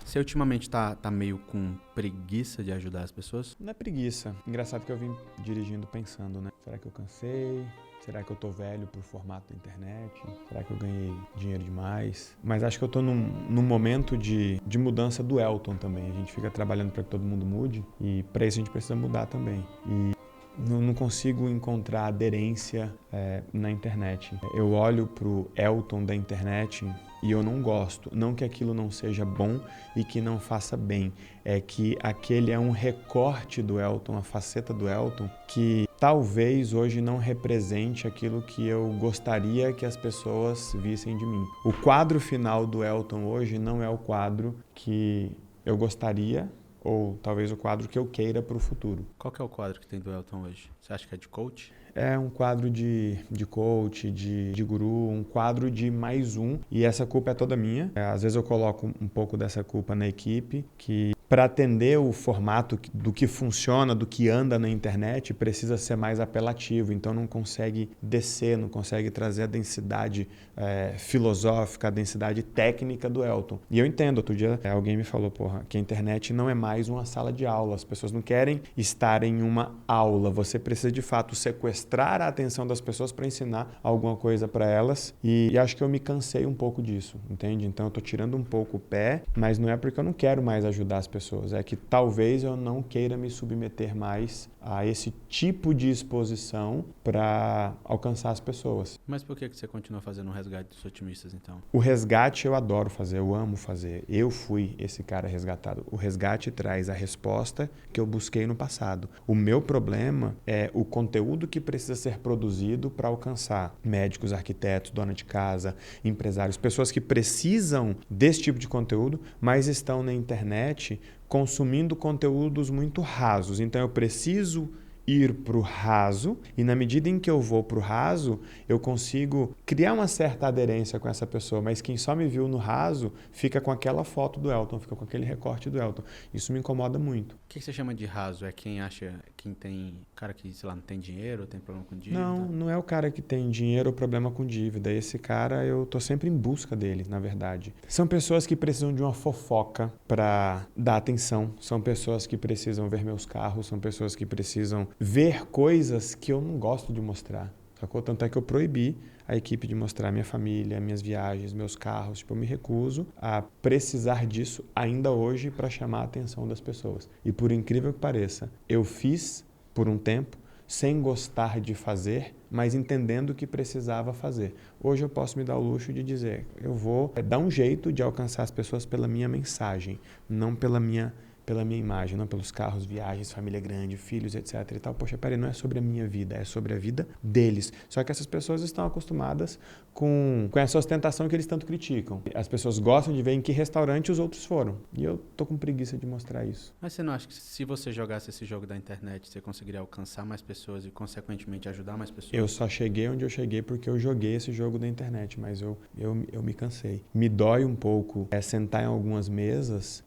Você ultimamente tá meio com preguiça de ajudar as pessoas? Não é preguiça. Engraçado que eu vim dirigindo pensando, né? Será que eu cansei? Será que eu tô velho pro formato da internet? Será que eu ganhei dinheiro demais? Mas acho que eu tô num momento de mudança do Elton também. A gente fica trabalhando para que todo mundo mude e para isso a gente precisa mudar também. E não consigo encontrar aderência na internet. Eu olho pro Elton da internet e eu não gosto. Não que aquilo não seja bom e que não faça bem. É que aquele é um recorte do Elton, uma faceta do Elton que talvez hoje não represente aquilo que eu gostaria que as pessoas vissem de mim. O quadro final do Elton hoje não é o quadro que eu gostaria ou talvez o quadro que eu queira para o futuro. Qual que é o quadro que tem do Elton hoje? Você acha que é de coach? É um quadro de coach, de guru, um quadro de mais um, e essa culpa é toda minha. Às vezes eu coloco um pouco dessa culpa na equipe, que para atender o formato do que funciona, do que anda na internet, precisa ser mais apelativo, então não consegue descer, não consegue trazer a densidade filosófica, a densidade técnica do Elton. E eu entendo, outro dia alguém me falou, que a internet não é mais uma sala de aula, as pessoas não querem estar em uma aula, você precisa de fato sequestrar a atenção das pessoas para ensinar alguma coisa para elas, e acho que eu me cansei um pouco disso, entende? Então eu estou tirando um pouco o pé, mas não é porque eu não quero mais ajudar as pessoas, é que talvez eu não queira me submeter mais a esse tipo de exposição para alcançar as pessoas. Mas por que você continua fazendo o resgate dos otimistas, então? O resgate eu adoro fazer, eu amo fazer. Eu fui esse cara resgatado. O resgate traz a resposta que eu busquei no passado. O meu problema é o conteúdo que precisa ser produzido para alcançar médicos, arquitetos, dona de casa, empresários, pessoas que precisam desse tipo de conteúdo, mas estão na internet consumindo conteúdos muito rasos. Então eu preciso ir para o raso, e na medida em que eu vou para o raso, eu consigo criar uma certa aderência com essa pessoa, mas quem só me viu no raso fica com aquela foto do Elton, fica com aquele recorte do Elton. Isso me incomoda muito. O que você chama de raso? É quem tem cara que, sei lá, não tem dinheiro, tem problema com dívida? Não é o cara que tem dinheiro ou problema com dívida. Esse cara, eu tô sempre em busca dele, na verdade. São pessoas que precisam de uma fofoca para dar atenção. São pessoas que precisam ver meus carros, são pessoas que precisam ver coisas que eu não gosto de mostrar, sacou? Tanto é que eu proibi a equipe de mostrar minha família, minhas viagens, meus carros. Eu me recuso a precisar disso ainda hoje para chamar a atenção das pessoas. E por incrível que pareça, eu fiz por um tempo sem gostar de fazer, mas entendendo que precisava fazer. Hoje eu posso me dar o luxo de dizer, eu vou dar um jeito de alcançar as pessoas pela minha mensagem, não pela minha imagem, não pelos carros, viagens, família grande, filhos, etc. e tal. Poxa, peraí, não é sobre a minha vida, é sobre a vida deles. Só que essas pessoas estão acostumadas com essa ostentação que eles tanto criticam. As pessoas gostam de ver em que restaurante os outros foram. E eu tô com preguiça de mostrar isso. Mas você não acha que se você jogasse esse jogo da internet, você conseguiria alcançar mais pessoas e, consequentemente, ajudar mais pessoas? Eu só cheguei onde eu cheguei porque eu joguei esse jogo da internet, mas eu me cansei. Me dói um pouco sentar em algumas mesas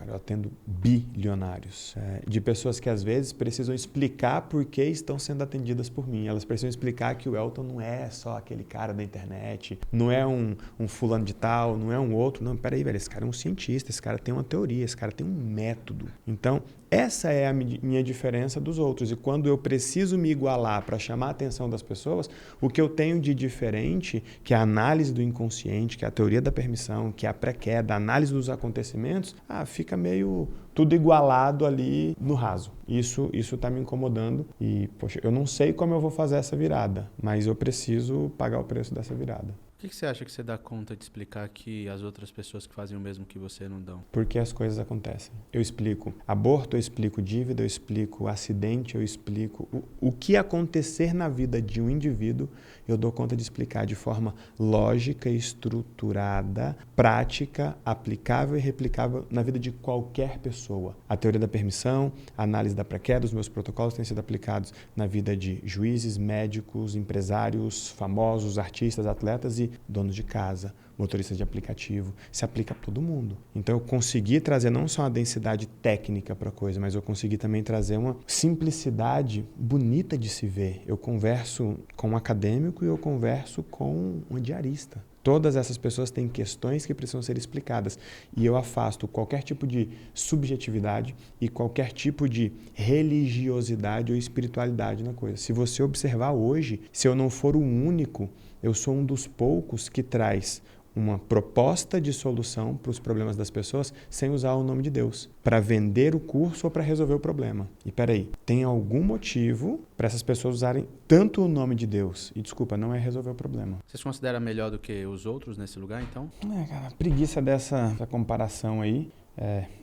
eu atendo bilionários, de pessoas que às vezes precisam explicar por que estão sendo atendidas por mim. Elas precisam explicar que o Elton não é só aquele cara da internet, não é um fulano de tal, não é um outro. Não, peraí, velho, esse cara é um cientista, esse cara tem uma teoria, esse cara tem um método. Então, essa é a minha diferença dos outros. E quando eu preciso me igualar para chamar a atenção das pessoas, o que eu tenho de diferente, que é a análise do inconsciente, que é a teoria da permissão, que é a pré-queda, a análise dos acontecimentos, fica meio tudo igualado ali no raso. Isso está me incomodando e, poxa, eu não sei como eu vou fazer essa virada, mas eu preciso pagar o preço dessa virada. Por que você acha que você dá conta de explicar que as outras pessoas que fazem o mesmo que você não dão? Porque as coisas acontecem. Eu explico aborto, eu explico dívida, eu explico acidente, eu explico o que acontecer na vida de um indivíduo, eu dou conta de explicar de forma lógica, estruturada, prática, aplicável e replicável na vida de qualquer pessoa. A teoria da permissão, a análise da pré-queda, os meus protocolos têm sido aplicados na vida de juízes, médicos, empresários, famosos, artistas, atletas e donos de casa, motoristas de aplicativo, se aplica a todo mundo. Então eu consegui trazer não só uma densidade técnica para a coisa, mas eu consegui também trazer uma simplicidade bonita de se ver. Eu converso com um acadêmico e eu converso com um diarista. Todas essas pessoas têm questões que precisam ser explicadas. E eu afasto qualquer tipo de subjetividade e qualquer tipo de religiosidade ou espiritualidade na coisa. Se você observar hoje, se eu não for o único, eu sou um dos poucos que traz uma proposta de solução para os problemas das pessoas sem usar o nome de Deus, para vender o curso ou para resolver o problema. E peraí, tem algum motivo para essas pessoas usarem tanto o nome de Deus? E desculpa, não é resolver o problema. Você se considera melhor do que os outros nesse lugar, então? Cara, preguiça dessa comparação aí.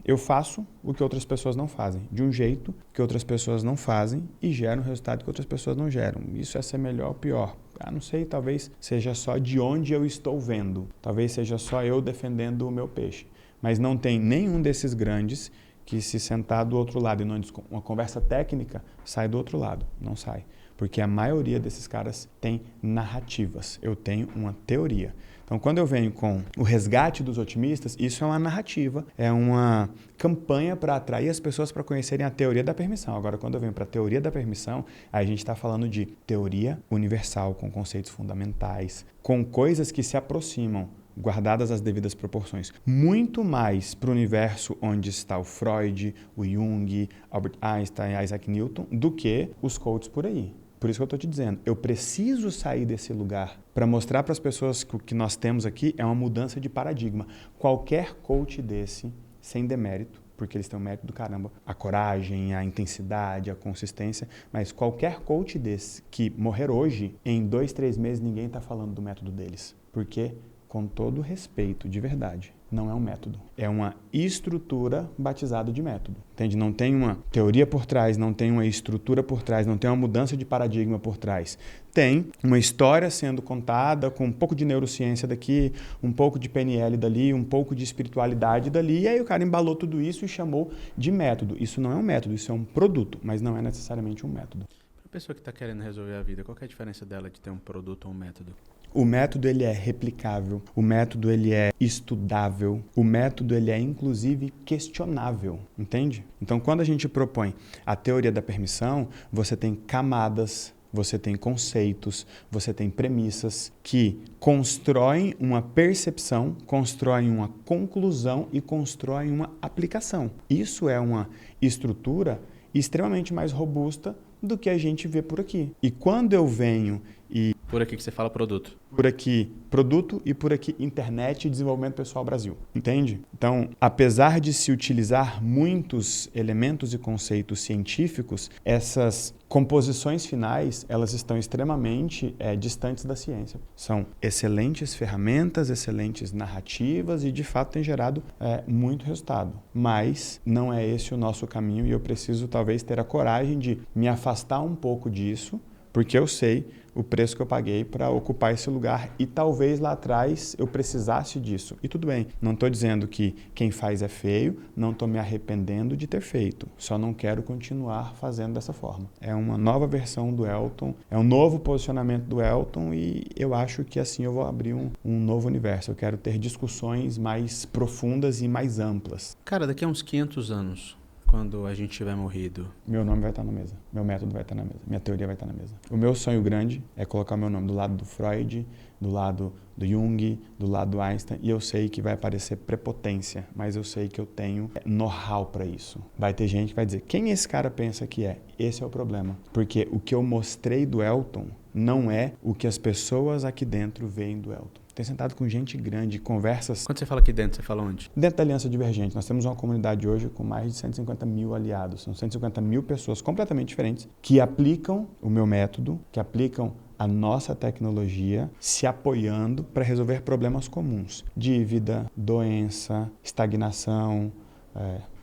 Eu faço o que outras pessoas não fazem, de um jeito que outras pessoas não fazem e gero um resultado que outras pessoas não geram. Isso é ser melhor ou pior? Não sei, talvez seja só de onde eu estou vendo. Talvez seja só eu defendendo o meu peixe. Mas não tem nenhum desses grandes que se sentar do outro lado e uma conversa técnica sai do outro lado. Não sai. Porque a maioria desses caras tem narrativas. Eu tenho uma teoria. Então, quando eu venho com o resgate dos otimistas, isso é uma narrativa, é uma campanha para atrair as pessoas para conhecerem a teoria da permissão. Agora, quando eu venho para a teoria da permissão, aí a gente está falando de teoria universal, com conceitos fundamentais, com coisas que se aproximam, guardadas as devidas proporções, muito mais para o universo onde está o Freud, o Jung, Albert Einstein, Isaac Newton, do que os coaches por aí. Por isso que eu estou te dizendo, eu preciso sair desse lugar para mostrar para as pessoas que o que nós temos aqui é uma mudança de paradigma. Qualquer coach desse, sem demérito, porque eles têm um mérito do caramba, a coragem, a intensidade, a consistência, mas qualquer coach desse que morrer hoje, em 2, 3 meses ninguém está falando do método deles. Porque, com todo respeito, de verdade, não é um método. É uma estrutura batizada de método. Entende? Não tem uma teoria por trás, não tem uma estrutura por trás, não tem uma mudança de paradigma por trás. Tem uma história sendo contada com um pouco de neurociência daqui, um pouco de PNL dali, um pouco de espiritualidade dali, e aí o cara embalou tudo isso e chamou de método. Isso não é um método, isso é um produto, mas não é necessariamente um método. Para a pessoa que está querendo resolver a vida, qual que é a diferença dela de ter um produto ou um método? O método ele é replicável, o método ele é estudável, o método ele é inclusive questionável, entende? Então quando a gente propõe a teoria da permissão, você tem camadas, você tem conceitos, você tem premissas que constroem uma percepção, constroem uma conclusão e constroem uma aplicação. Isso é uma estrutura extremamente mais robusta do que a gente vê por aqui. E quando eu venho e... Por aqui que você fala produto. Por aqui produto e por aqui internet e desenvolvimento pessoal Brasil. Entende? Então, apesar de se utilizar muitos elementos e conceitos científicos, essas composições finais, elas estão extremamente distantes da ciência. São excelentes ferramentas, excelentes narrativas e, de fato, tem gerado muito resultado. Mas não é esse o nosso caminho e eu preciso, talvez, ter a coragem de me afastar um pouco disso, porque eu sei o preço que eu paguei para ocupar esse lugar e talvez lá atrás eu precisasse disso. E tudo bem, não estou dizendo que quem faz é feio, não estou me arrependendo de ter feito, só não quero continuar fazendo dessa forma. É uma nova versão do Elton, é um novo posicionamento do Elton e eu acho que assim eu vou abrir um novo universo. Eu quero ter discussões mais profundas e mais amplas. Cara, daqui a uns 500 anos... Quando a gente tiver morrido, meu nome vai estar na mesa, meu método vai estar na mesa, minha teoria vai estar na mesa. O meu sonho grande é colocar meu nome do lado do Freud, do lado do Jung, do lado do Einstein, e eu sei que vai parecer prepotência, mas eu sei que eu tenho know-how para isso. Vai ter gente que vai dizer, quem esse cara pensa que é? Esse é o problema, porque o que eu mostrei do Elton não é o que as pessoas aqui dentro veem do Elton. Tenho sentado com gente grande, conversas... Quando você fala aqui dentro, você fala onde? Dentro da Aliança Divergente. Nós temos uma comunidade hoje com mais de 150 mil aliados. São 150 mil pessoas completamente diferentes que aplicam o meu método, que aplicam a nossa tecnologia, se apoiando para resolver problemas comuns. Dívida, doença, estagnação,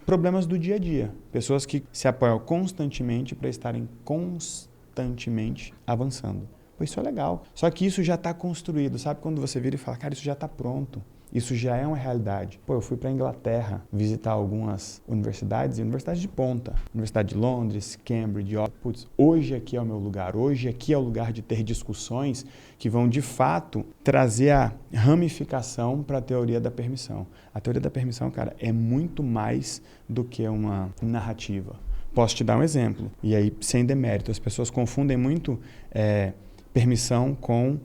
problemas do dia a dia. Pessoas que se apoiam constantemente para estarem constantemente avançando. Isso é legal. Só que isso já está construído. Sabe quando você vira e fala, cara, isso já está pronto. Isso já é uma realidade. Eu fui para a Inglaterra visitar algumas universidades, e universidades de ponta. Universidade de Londres, Cambridge, Oxford. Hoje aqui é o meu lugar. Hoje aqui é o lugar de ter discussões que vão, de fato, trazer a ramificação para a teoria da permissão. A teoria da permissão, cara, é muito mais do que uma narrativa. Posso te dar um exemplo. E aí, sem demérito, as pessoas confundem muito... permissão com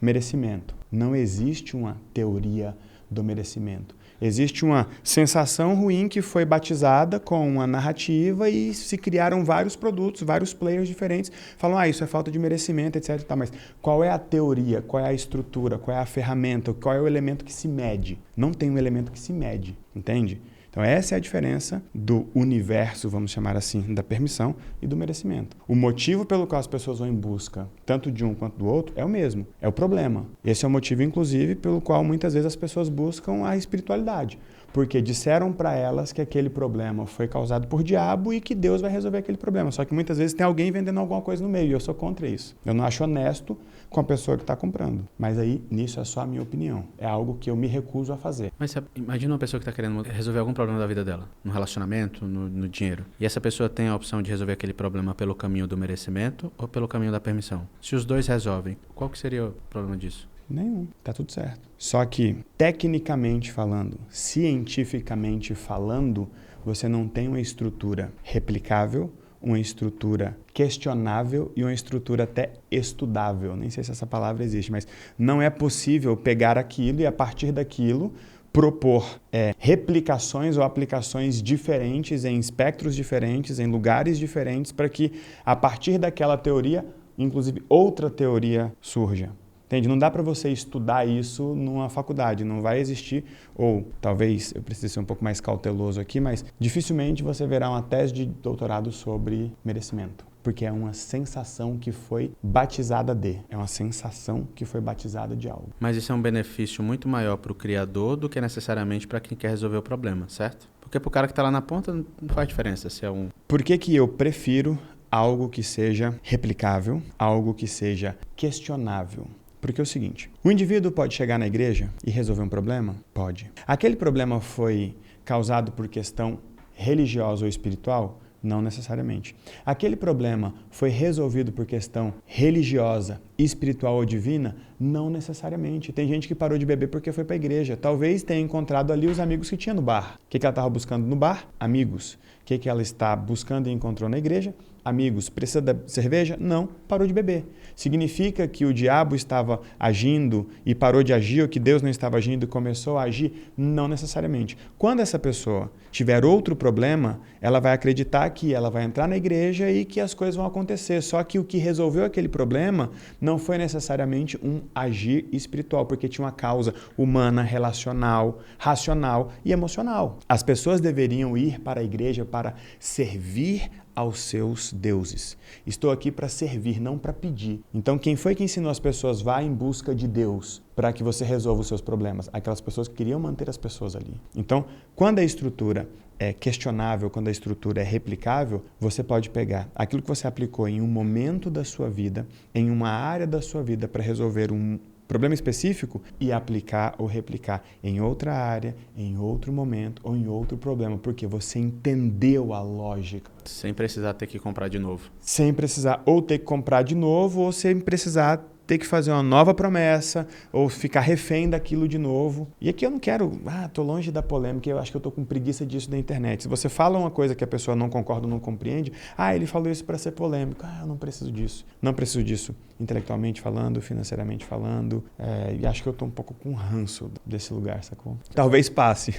merecimento. Não existe uma teoria do merecimento. Existe uma sensação ruim que foi batizada com uma narrativa e se criaram vários produtos, vários players diferentes. Falam, isso é falta de merecimento, etc. Mas qual é a teoria, qual é a estrutura, qual é a ferramenta, qual é o elemento que se mede? Não tem um elemento que se mede, entende? Então essa é a diferença do universo, vamos chamar assim, da permissão e do merecimento. O motivo pelo qual as pessoas vão em busca, tanto de um quanto do outro, é o mesmo, é o problema. Esse é o motivo, inclusive, pelo qual muitas vezes as pessoas buscam a espiritualidade. Porque disseram para elas que aquele problema foi causado por diabo e que Deus vai resolver aquele problema. Só que muitas vezes tem alguém vendendo alguma coisa no meio e eu sou contra isso. Eu não acho honesto com a pessoa que está comprando. Mas aí, nisso é só a minha opinião. É algo que eu me recuso a fazer. Mas imagina uma pessoa que está querendo resolver algum problema da vida dela, no relacionamento, no dinheiro. E essa pessoa tem a opção de resolver aquele problema pelo caminho do merecimento ou pelo caminho da permissão. Se os dois resolvem, qual que seria o problema disso? Nenhum, tá tudo certo. Só que, tecnicamente falando, cientificamente falando, você não tem uma estrutura replicável, uma estrutura questionável e uma estrutura até estudável. Nem sei se essa palavra existe, mas não é possível pegar aquilo e, a partir daquilo, propor replicações ou aplicações diferentes em espectros diferentes, em lugares diferentes, para que, a partir daquela teoria, inclusive outra teoria surja. Entende? Não dá para você estudar isso numa faculdade, não vai existir, ou talvez eu precise ser um pouco mais cauteloso aqui, mas dificilmente você verá uma tese de doutorado sobre merecimento, porque é uma sensação que foi batizada de, é uma sensação que foi batizada de algo. Mas isso é um benefício muito maior para o criador do que necessariamente para quem quer resolver o problema, certo? Porque para o cara que está lá na ponta não faz diferença se é um... Por que eu prefiro algo que seja replicável, algo que seja questionável? Porque é o seguinte, o indivíduo pode chegar na igreja e resolver um problema? Pode. Aquele problema foi causado por questão religiosa ou espiritual? Não necessariamente. Aquele problema foi resolvido por questão religiosa, espiritual ou divina? Não necessariamente. Tem gente que parou de beber porque foi para a igreja. Talvez tenha encontrado ali os amigos que tinha no bar. O que ela estava buscando no bar? Amigos. O que ela está buscando e encontrou na igreja? Amigos. Precisa da cerveja? Não. Parou de beber. Significa que o diabo estava agindo e parou de agir, ou que Deus não estava agindo e começou a agir? Não necessariamente. Quando essa pessoa tiver outro problema, ela vai acreditar que ela vai entrar na igreja e que as coisas vão acontecer. Só que o que resolveu aquele problema não foi necessariamente um agir espiritual, porque tinha uma causa humana, relacional, racional e emocional. As pessoas deveriam ir para a igreja para servir aos seus deuses. Estou aqui para servir, não para pedir. Então, quem foi que ensinou as pessoas vá em busca de Deus para que você resolva os seus problemas? Aquelas pessoas que queriam manter as pessoas ali. Então, quando a estrutura é questionável, quando a estrutura é replicável, você pode pegar aquilo que você aplicou em um momento da sua vida, em uma área da sua vida para resolver um problema específico e aplicar ou replicar em outra área, em outro momento ou em outro problema, porque você entendeu a lógica. Sem precisar ter que comprar de novo. Sem precisar ou ter que comprar de novo ou sem precisar ter que fazer uma nova promessa ou ficar refém daquilo de novo. E aqui eu não quero, tô longe da polêmica, eu acho que eu tô com preguiça disso da internet. Se você fala uma coisa que a pessoa não concorda ou não compreende, ele falou isso para ser polêmico. Eu não preciso disso. Não preciso disso intelectualmente falando, financeiramente falando. E acho que eu tô um pouco com ranço desse lugar, sacou? Talvez passe.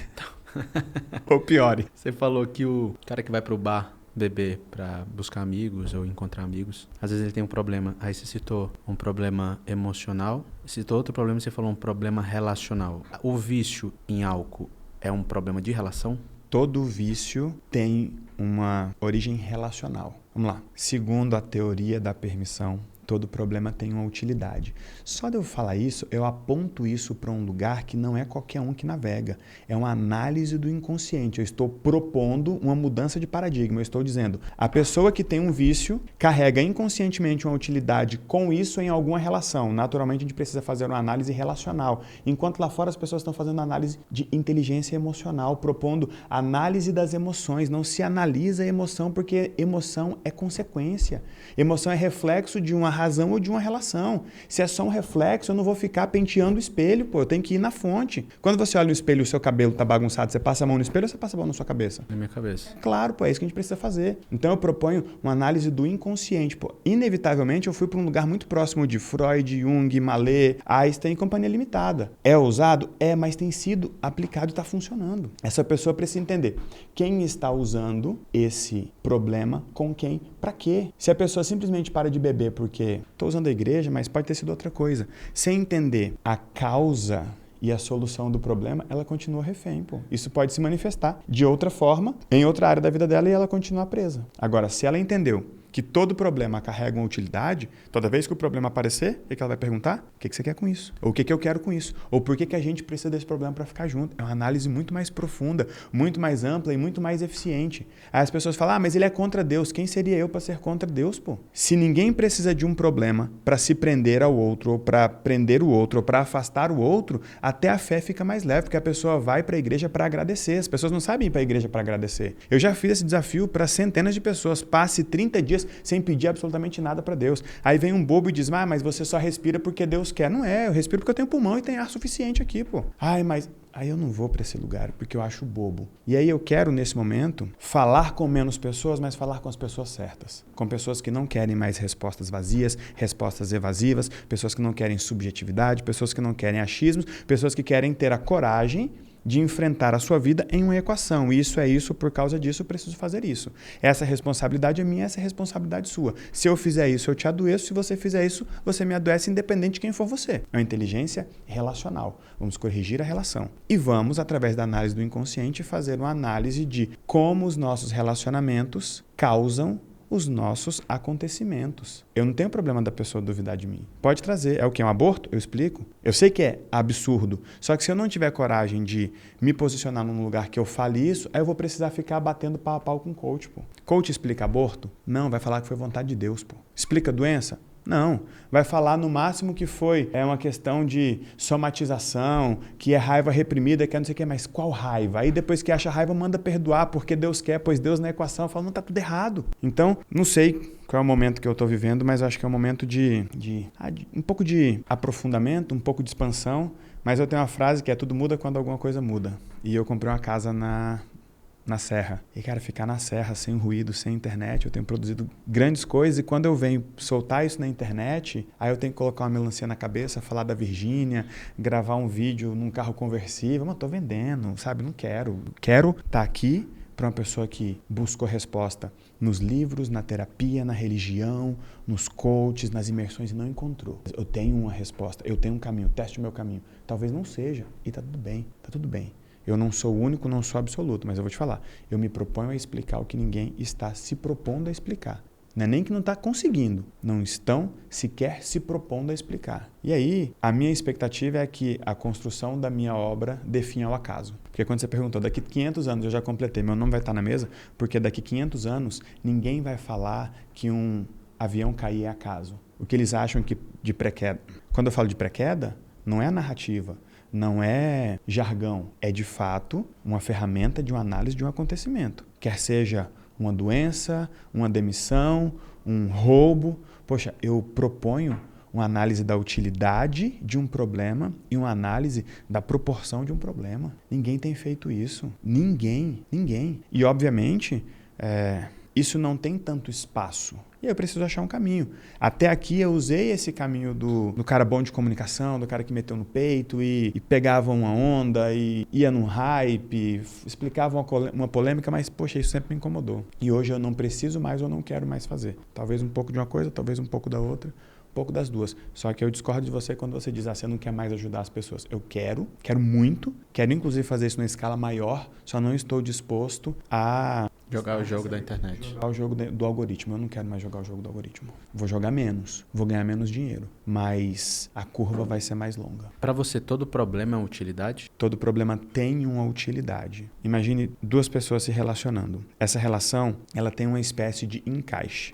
Ou piore. Você falou que o cara que vai pro bar beber para buscar amigos ou encontrar amigos, às vezes ele tem um problema. Aí você citou um problema emocional, citou outro problema, você falou um problema relacional. O vício em álcool é um problema de relação? Todo vício tem uma origem relacional. Vamos lá. Segundo a teoria da permissão, todo problema tem uma utilidade. Só de eu falar isso, eu aponto isso para um lugar que não é qualquer um que navega. É uma análise do inconsciente. Eu estou propondo uma mudança de paradigma. Eu estou dizendo, a pessoa que tem um vício carrega inconscientemente uma utilidade com isso em alguma relação. Naturalmente, a gente precisa fazer uma análise relacional. Enquanto lá fora as pessoas estão fazendo análise de inteligência emocional, propondo análise das emoções. Não se analisa a emoção, porque emoção é consequência. Emoção é reflexo de uma razão ou de uma relação. Se é só um reflexo, eu não vou ficar penteando o espelho, pô, eu tenho que ir na fonte. Quando você olha no espelho e o seu cabelo tá bagunçado, você passa a mão no espelho ou você passa a mão na sua cabeça? Na minha cabeça. Claro, pô, é isso que a gente precisa fazer. Então eu proponho uma análise do inconsciente, pô. Inevitavelmente eu fui para um lugar muito próximo de Freud, Jung, Mallet, Einstein e companhia limitada. É ousado? É, mas tem sido aplicado e está funcionando. Essa pessoa precisa entender quem está usando esse problema, com quem, para quê. Se a pessoa simplesmente para de beber porque estou usando a igreja, mas pode ter sido outra coisa. Sem entender a causa e a solução do problema, ela continua refém, pô. Isso pode se manifestar de outra forma, em outra área da vida dela e ela continua presa. Agora, se ela entendeu que todo problema carrega uma utilidade, toda vez que o problema aparecer, o que ela vai perguntar? O que você quer com isso? Ou o que eu quero com isso? Ou por que a gente precisa desse problema para ficar junto? É uma análise muito mais profunda, muito mais ampla e muito mais eficiente. Aí as pessoas falam, mas ele é contra Deus. Quem seria eu para ser contra Deus, pô? Se ninguém precisa de um problema para se prender ao outro, ou para prender o outro, ou para afastar o outro, até a fé fica mais leve, porque a pessoa vai para a igreja para agradecer. As pessoas não sabem ir para a igreja para agradecer. Eu já fiz esse desafio para centenas de pessoas. Passe 30 dias sem pedir absolutamente nada para Deus. Aí vem um bobo e diz, mas você só respira porque Deus quer. Não é, eu respiro porque eu tenho pulmão e tem ar suficiente aqui, pô. Mas aí eu não vou para esse lugar porque eu acho bobo. E aí eu quero, nesse momento, falar com menos pessoas, mas falar com as pessoas certas. Com pessoas que não querem mais respostas vazias, respostas evasivas, pessoas que não querem subjetividade, pessoas que não querem achismos, pessoas que querem ter a coragem de enfrentar a sua vida em uma equação. Isso é isso, por causa disso eu preciso fazer isso. Essa responsabilidade é minha, essa responsabilidade é sua. Se eu fizer isso, eu te adoeço. Se você fizer isso, você me adoece independente de quem for você. É uma inteligência relacional. Vamos corrigir a relação. E vamos, através da análise do inconsciente, fazer uma análise de como os nossos relacionamentos causam os nossos acontecimentos. Eu não tenho problema da pessoa duvidar de mim. Pode trazer. É o que? Um aborto? Eu explico. Eu sei que é absurdo. Só que se eu não tiver coragem de me posicionar num lugar que eu fale isso, aí eu vou precisar ficar batendo pau a pau com o coach, pô. Coach explica aborto? Não, vai falar que foi vontade de Deus, pô. Explica doença? Não, vai falar no máximo que foi uma questão de somatização, que é raiva reprimida, que é não sei o que, mas qual raiva? Aí depois que acha raiva, manda perdoar, porque Deus quer, pois Deus na equação fala, não, tá tudo errado. Então, não sei qual é o momento que eu estou vivendo, mas eu acho que é um momento de um pouco de aprofundamento, um pouco de expansão, mas eu tenho uma frase que é tudo muda quando alguma coisa muda. E eu comprei uma casa na Serra. E, cara, ficar na Serra, sem ruído, sem internet, eu tenho produzido grandes coisas e quando eu venho soltar isso na internet, aí eu tenho que colocar uma melancia na cabeça, falar da Virgínia, gravar um vídeo num carro conversível, mas eu tô vendendo, sabe? Não quero. Quero estar aqui para uma pessoa que buscou resposta nos livros, na terapia, na religião, nos coaches, nas imersões e não encontrou. Eu tenho uma resposta, eu tenho um caminho, teste o meu caminho. Talvez não seja e tá tudo bem, tá tudo bem. Eu não sou único, não sou absoluto, mas eu vou te falar. Eu me proponho a explicar o que ninguém está se propondo a explicar. Não é nem que não está conseguindo, não estão sequer se propondo a explicar. E aí, a minha expectativa é que a construção da minha obra defina o acaso. Porque quando você perguntou, daqui 500 anos eu já completei, meu nome vai estar na mesa, porque daqui 500 anos ninguém vai falar que um avião cair é acaso. O que eles acham que de pré-queda. Quando eu falo de pré-queda, não é narrativa. Não é jargão, é de fato uma ferramenta de uma análise de um acontecimento. Quer seja uma doença, uma demissão, um roubo. Poxa, eu proponho uma análise da utilidade de um problema e uma análise da proporção de um problema. Ninguém tem feito isso. Ninguém. E, obviamente, isso não tem tanto espaço. E eu preciso achar um caminho. Até aqui eu usei esse caminho do cara bom de comunicação, do cara que meteu no peito e pegava uma onda e ia num hype, explicava uma polêmica, mas, poxa, isso sempre me incomodou. E hoje eu não preciso mais ou não quero mais fazer. Talvez um pouco de uma coisa, talvez um pouco da outra, um pouco das duas. Só que eu discordo de você quando você diz, você não quer mais ajudar as pessoas. Eu quero muito, quero inclusive fazer isso numa escala maior, só não estou disposto a jogar o jogo da internet. Jogar o jogo do algoritmo. Eu não quero mais jogar o jogo do algoritmo. Vou jogar menos. Vou ganhar menos dinheiro. Mas a curva vai ser mais longa. Para você, todo problema é uma utilidade? Todo problema tem uma utilidade. Imagine duas pessoas se relacionando. Essa relação, ela tem uma espécie de encaixe.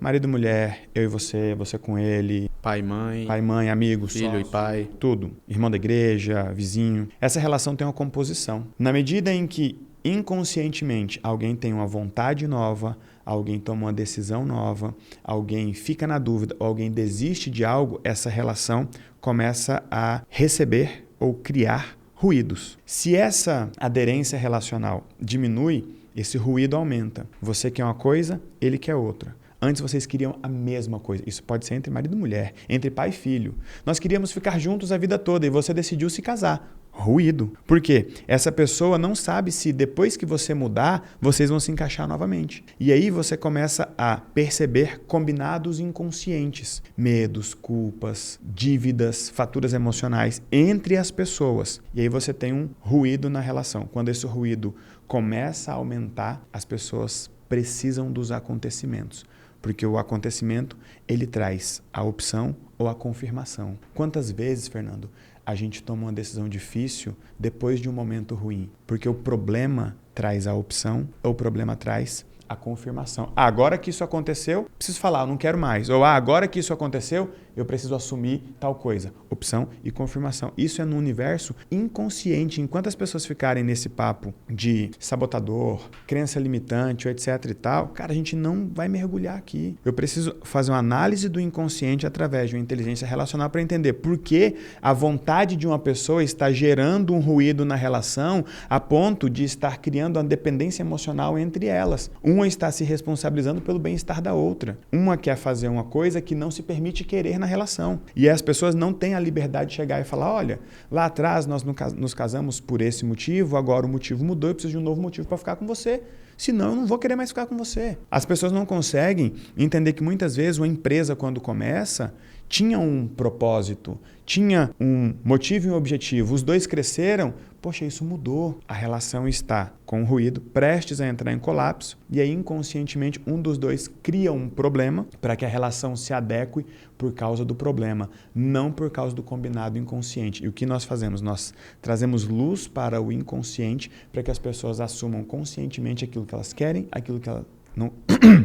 Marido e mulher, eu e você com ele. Pai e mãe. Pai e mãe, amigos. Filho sócio, e pai. Tudo. Irmão da igreja, vizinho. Essa relação tem uma composição. Na medida em que inconscientemente alguém tem uma vontade nova, alguém toma uma decisão nova, alguém fica na dúvida ou alguém desiste de algo, essa relação começa a receber ou criar ruídos. Se essa aderência relacional diminui, esse ruído aumenta. Você quer uma coisa, ele quer outra. Antes vocês queriam a mesma coisa. Isso pode ser entre marido e mulher, entre pai e filho. Nós queríamos ficar juntos a vida toda e você decidiu se casar. Ruído. Por quê? Essa pessoa não sabe se depois que você mudar, vocês vão se encaixar novamente. E aí você começa a perceber combinados inconscientes. Medos, culpas, dívidas, faturas emocionais entre as pessoas. E aí você tem um ruído na relação. Quando esse ruído começa a aumentar, as pessoas precisam dos acontecimentos. Porque o acontecimento, ele traz a opção ou a confirmação. Quantas vezes, Fernando, a gente toma uma decisão difícil depois de um momento ruim? Porque o problema traz a opção ou o problema traz a confirmação. Agora que isso aconteceu, preciso falar, eu não quero mais. Ou agora que isso aconteceu, eu preciso assumir tal coisa. Opção e confirmação. Isso é no universo inconsciente. Enquanto as pessoas ficarem nesse papo de sabotador, crença limitante, etc e tal, cara, a gente não vai mergulhar aqui. Eu preciso fazer uma análise do inconsciente através de uma inteligência relacional para entender por que a vontade de uma pessoa está gerando um ruído na relação a ponto de estar criando uma dependência emocional entre elas. Uma está se responsabilizando pelo bem-estar da outra. Uma quer fazer uma coisa que não se permite querer na relação. E as pessoas não têm a liberdade de chegar e falar, olha, lá atrás nós nos casamos por esse motivo, agora o motivo mudou, eu preciso de um novo motivo para ficar com você. Senão eu não vou querer mais ficar com você. As pessoas não conseguem entender que muitas vezes uma empresa, quando começa, tinha um propósito, tinha um motivo e um objetivo. Os dois cresceram, poxa, isso mudou. A relação está com o ruído, prestes a entrar em colapso, e aí inconscientemente um dos dois cria um problema para que a relação se adeque por causa do problema, não por causa do combinado inconsciente. E o que nós fazemos? Nós trazemos luz para o inconsciente para que as pessoas assumam conscientemente aquilo que elas querem, aquilo que elas não...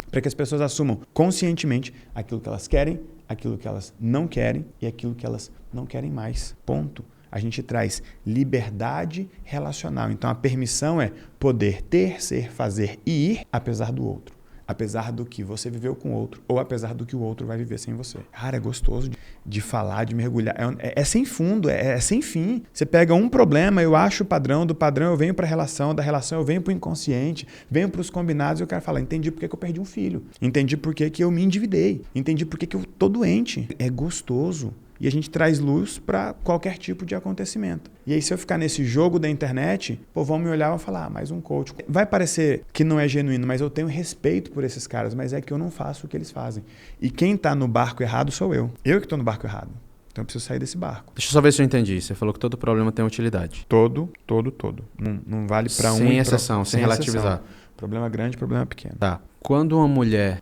para que as pessoas assumam conscientemente aquilo que elas querem, aquilo que elas não querem e aquilo que elas não querem mais. Ponto. A gente traz liberdade relacional. Então, a permissão é poder ter, ser, fazer e ir apesar do outro. Apesar do que você viveu com o outro ou apesar do que o outro vai viver sem você. Cara, é gostoso de falar, de mergulhar. É sem fundo, é sem fim. Você pega um problema, eu acho o padrão, do padrão eu venho para a relação, da relação eu venho para o inconsciente, venho para os combinados e eu quero falar, entendi por que eu perdi um filho, entendi por que eu me endividei, entendi por que eu tô doente. É gostoso. E a gente traz luz para qualquer tipo de acontecimento. E aí, se eu ficar nesse jogo da internet, vão me olhar e vão falar, mais um coach. Vai parecer que não é genuíno, mas eu tenho respeito por esses caras, mas é que eu não faço o que eles fazem. E quem está no barco errado sou eu. Eu que estou no barco errado. Então eu preciso sair desse barco. Deixa eu só ver se eu entendi. Você falou que todo problema tem utilidade. Todo. Não vale para um. Sem exceção, sem relativizar. Exceção. Problema grande, problema pequeno. Tá. Quando uma mulher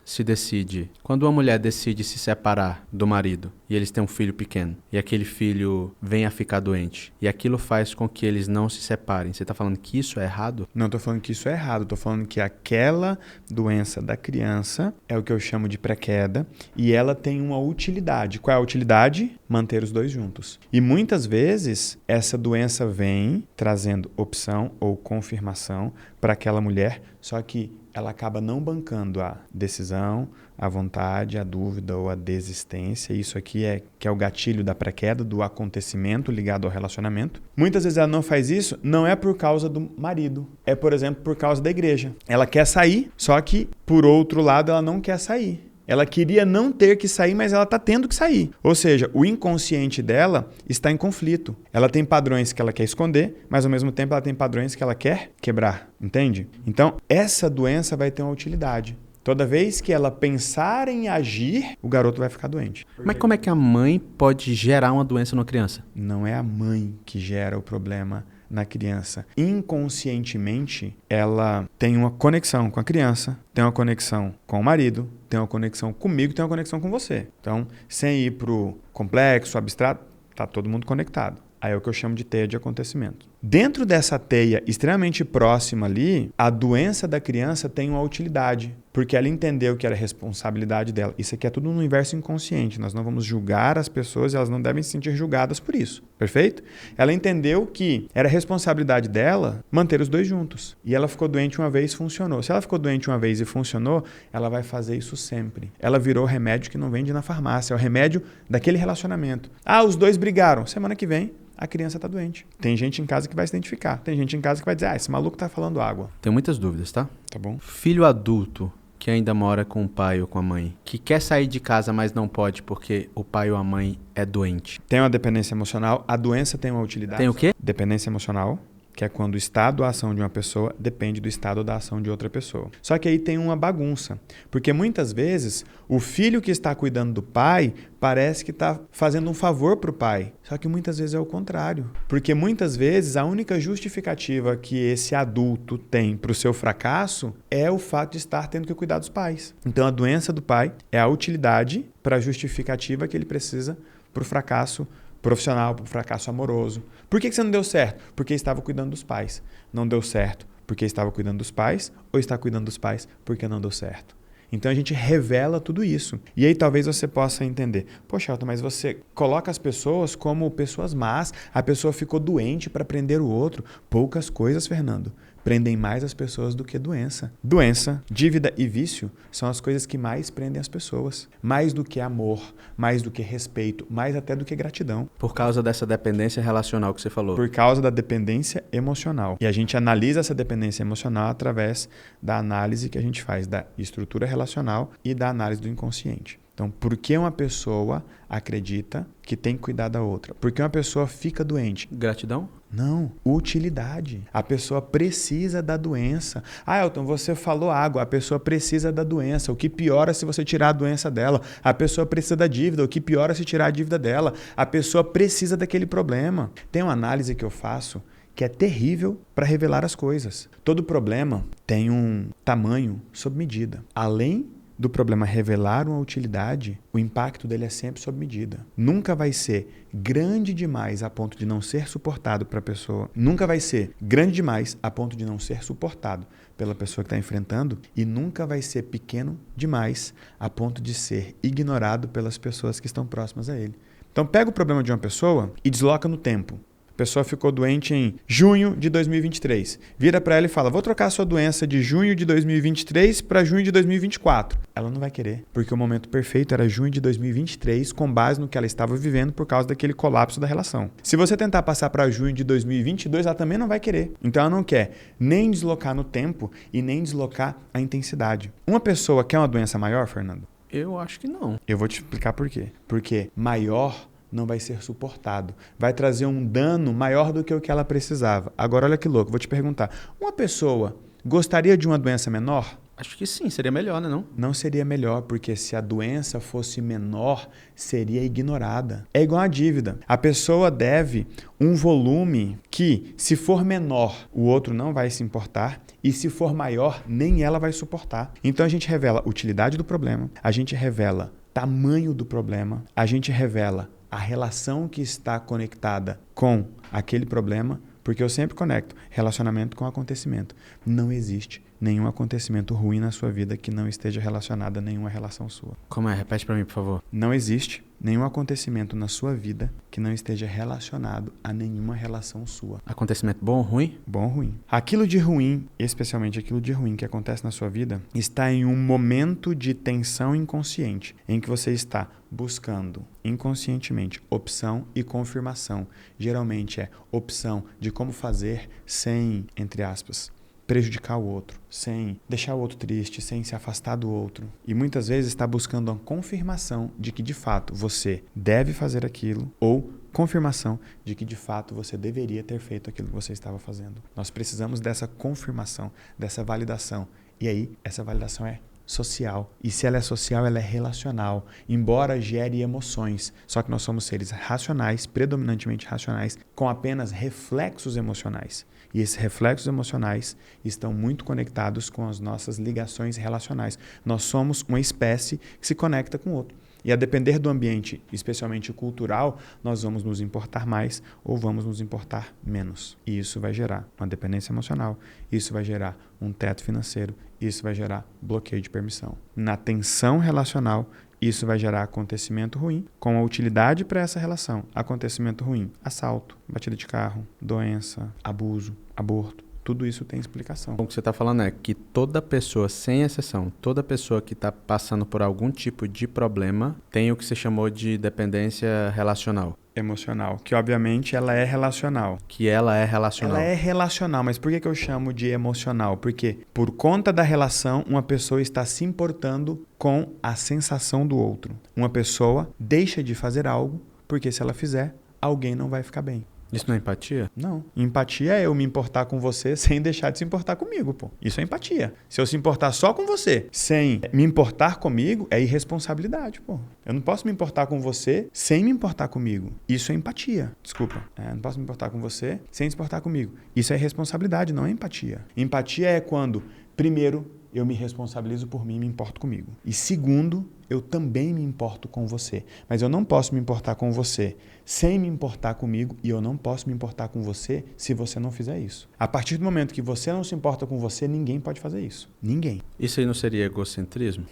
decide se separar do marido e eles têm um filho pequeno e aquele filho vem a ficar doente e aquilo faz com que eles não se separem, você está falando que isso é errado? Não estou falando que isso é errado, estou falando que aquela doença da criança é o que eu chamo de pré-queda e ela tem uma utilidade. Qual é a utilidade? Manter os dois juntos. E muitas vezes essa doença vem trazendo opção ou confirmação para aquela mulher, só que ela acaba não bancando a decisão, a vontade, a dúvida ou a desistência. Isso aqui que é o gatilho da pré-queda, do acontecimento ligado ao relacionamento. Muitas vezes ela não faz isso, não é por causa do marido. É, por exemplo, por causa da igreja. Ela quer sair, só que, por outro lado, ela não quer sair. Ela queria não ter que sair, mas ela está tendo que sair. Ou seja, o inconsciente dela está em conflito. Ela tem padrões que ela quer esconder, mas ao mesmo tempo ela tem padrões que ela quer quebrar. Entende? Então, essa doença vai ter uma utilidade. Toda vez que ela pensar em agir, o garoto vai ficar doente. Mas como é que a mãe pode gerar uma doença numa criança? Não é a mãe que gera o problema na criança. Inconscientemente, ela tem uma conexão com a criança, tem uma conexão com o marido, tem uma conexão comigo, tem uma conexão com você. Então, sem ir pro complexo, abstrato, tá todo mundo conectado. Aí é o que eu chamo de teia de acontecimento. Dentro dessa teia extremamente próxima ali, a doença da criança tem uma utilidade, porque ela entendeu que era responsabilidade dela. Isso aqui é tudo no universo inconsciente. Nós não vamos julgar as pessoas e elas não devem se sentir julgadas por isso. Perfeito? Ela entendeu que era responsabilidade dela manter os dois juntos. E ela ficou doente uma vez e funcionou. Se ela ficou doente uma vez e funcionou, ela vai fazer isso sempre. Ela virou o remédio que não vende na farmácia. É o remédio daquele relacionamento. Ah, os dois brigaram. Semana que vem, a criança está doente. Tem gente em casa que vai se identificar. Tem gente em casa que vai dizer, esse maluco tá falando água. Tenho muitas dúvidas, tá? Tá bom? Filho adulto que ainda mora com o pai ou com a mãe, que quer sair de casa, mas não pode porque o pai ou a mãe é doente. Tem uma dependência emocional. A doença tem uma utilidade. Tem o quê? Dependência emocional, que é quando o estado ou a ação de uma pessoa depende do estado ou da ação de outra pessoa. Só que aí tem uma bagunça, porque muitas vezes o filho que está cuidando do pai parece que está fazendo um favor para o pai, só que muitas vezes é o contrário, porque muitas vezes a única justificativa que esse adulto tem para o seu fracasso é o fato de estar tendo que cuidar dos pais. Então a doença do pai é a utilidade para a justificativa que ele precisa para o fracasso profissional, para o fracasso amoroso. Por que você não deu certo? Porque estava cuidando dos pais. Não deu certo porque estava cuidando dos pais ou está cuidando dos pais porque não deu certo? Então a gente revela tudo isso. E aí talvez você possa entender. Poxa, Elton, mas você coloca as pessoas como pessoas más. A pessoa ficou doente para prender o outro. Poucas coisas, Fernando, prendem mais as pessoas do que doença. Doença, dívida e vício são as coisas que mais prendem as pessoas. Mais do que amor, mais do que respeito, mais até do que gratidão. Por causa dessa dependência relacional que você falou. Por causa da dependência emocional. E a gente analisa essa dependência emocional através da análise que a gente faz da estrutura relacional e da análise do inconsciente. Então, por que uma pessoa acredita que tem que cuidar da outra? Por que uma pessoa fica doente? Gratidão? Não, utilidade. A pessoa precisa da doença. Ah, Elton, você falou água. A pessoa precisa da doença. O que piora se você tirar a doença dela? A pessoa precisa da dívida. O que piora se tirar a dívida dela? A pessoa precisa daquele problema. Tem uma análise que eu faço que é terrível para revelar as coisas. Todo problema tem um tamanho sob medida. Além do problema revelar uma utilidade, o impacto dele é sempre sob medida. Nunca vai ser grande demais a ponto de não ser suportado para a pessoa. Nunca vai ser grande demais a ponto de não ser suportado pela pessoa que está enfrentando. E nunca vai ser pequeno demais a ponto de ser ignorado pelas pessoas que estão próximas a ele. Então pega o problema de uma pessoa e desloca no tempo. A pessoa ficou doente em junho de 2023. Vira para ela e fala, vou trocar a sua doença de junho de 2023 para junho de 2024. Ela não vai querer, porque o momento perfeito era junho de 2023, com base no que ela estava vivendo por causa daquele colapso da relação. Se você tentar passar para junho de 2022, ela também não vai querer. Então ela não quer nem deslocar no tempo e nem deslocar a intensidade. Uma pessoa quer uma doença maior, Fernando? Eu acho que não. Eu vou te explicar por quê. Porque maior não vai ser suportado. Vai trazer um dano maior do que o que ela precisava. Agora, olha que louco, vou te perguntar. Uma pessoa gostaria de uma doença menor? Acho que sim, seria melhor, né? Não seria melhor, porque se a doença fosse menor, seria ignorada. É igual a dívida. A pessoa deve um volume que, se for menor, o outro não vai se importar, e se for maior, nem ela vai suportar. Então a gente revela a utilidade do problema, a gente revela tamanho do problema, a gente revela a relação que está conectada com aquele problema, porque eu sempre conecto relacionamento com acontecimento. Não existe nenhum acontecimento ruim na sua vida que não esteja relacionado a nenhuma relação sua. Como é? Repete para mim, por favor. Não existe nenhum acontecimento na sua vida que não esteja relacionado a nenhuma relação sua. Acontecimento bom ou ruim? Bom ou ruim. Aquilo de ruim, especialmente aquilo de ruim que acontece na sua vida, está em um momento de tensão inconsciente, em que você está buscando inconscientemente opção e confirmação. Geralmente é opção de como fazer sem, entre aspas, prejudicar o outro, sem deixar o outro triste, sem se afastar do outro. E muitas vezes está buscando uma confirmação de que de fato você deve fazer aquilo ou confirmação de que de fato você deveria ter feito aquilo que você estava fazendo. Nós precisamos dessa confirmação, dessa validação. E aí, essa validação é social. E se ela é social, ela é relacional, embora gere emoções. Só que nós somos seres racionais, predominantemente racionais, com apenas reflexos emocionais. E esses reflexos emocionais estão muito conectados com as nossas ligações relacionais. Nós somos uma espécie que se conecta com o outro. E a depender do ambiente, especialmente cultural, nós vamos nos importar mais ou vamos nos importar menos. E isso vai gerar uma dependência emocional, isso vai gerar um teto financeiro, isso vai gerar bloqueio de permissão. Na tensão relacional, isso vai gerar acontecimento ruim, com a utilidade para essa relação. Acontecimento ruim, assalto, batida de carro, doença, abuso, aborto. Tudo isso tem explicação. O que você está falando é que toda pessoa, sem exceção, toda pessoa que está passando por algum tipo de problema tem o que você chamou de dependência relacional. Emocional, que obviamente ela é relacional. Que ela é relacional. Ela é relacional, mas por que eu chamo de emocional? Porque por conta da relação, uma pessoa está se importando com a sensação do outro. Uma pessoa deixa de fazer algo porque se ela fizer, alguém não vai ficar bem. Isso não é empatia? Não. Empatia é eu me importar com você sem deixar de se importar comigo, pô. Isso é empatia. Se eu se importar só com você, sem me importar comigo, é irresponsabilidade, pô. Eu não posso me importar com você sem me importar comigo. Isso é empatia. Desculpa. Eu não posso me importar com você sem se importar comigo. Isso é irresponsabilidade, não é empatia. Empatia é quando, primeiro, eu me responsabilizo por mim e me importo comigo. E segundo, eu também me importo com você. Mas eu não posso me importar com você sem me importar comigo e eu não posso me importar com você se você não fizer isso. A partir do momento que você não se importa com você, ninguém pode fazer isso. Ninguém. Isso aí não seria egocentrismo?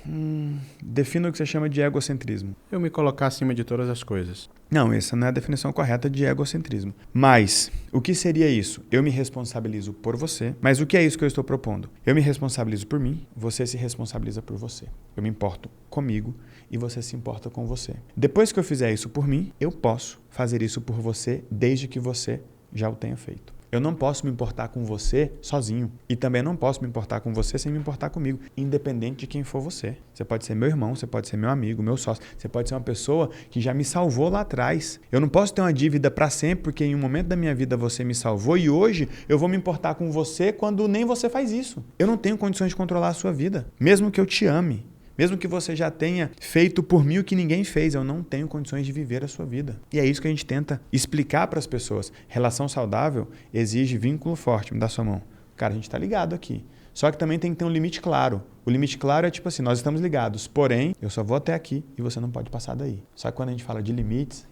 Defina o que você chama de egocentrismo. Eu me colocar acima de todas as coisas. Não, essa não é a definição correta de egocentrismo. Mas, o que seria isso? Eu me responsabilizo por você. Mas o que é isso que eu estou propondo? Eu me responsabilizo por mim, você se responsabiliza por você. Eu me importo comigo e você se importa com você. Depois que eu fizer isso por mim, eu posso fazer isso por você desde que você já o tenha feito. Eu não posso me importar com você sozinho. E também não posso me importar com você sem me importar comigo, independente de quem for você. Você pode ser meu irmão, você pode ser meu amigo, meu sócio. Você pode ser uma pessoa que já me salvou lá atrás. Eu não posso ter uma dívida para sempre, porque em um momento da minha vida você me salvou e hoje eu vou me importar com você quando nem você faz isso. Eu não tenho condições de controlar a sua vida, mesmo que eu te ame. Mesmo que você já tenha feito por mim o que ninguém fez, eu não tenho condições de viver a sua vida. E é isso que a gente tenta explicar para as pessoas. Relação saudável exige vínculo forte. Me dá sua mão. Cara, a gente está ligado aqui. Só que também tem que ter um limite claro. O limite claro é tipo assim, nós estamos ligados, porém, eu só vou até aqui e você não pode passar daí. Só que quando a gente fala de limites,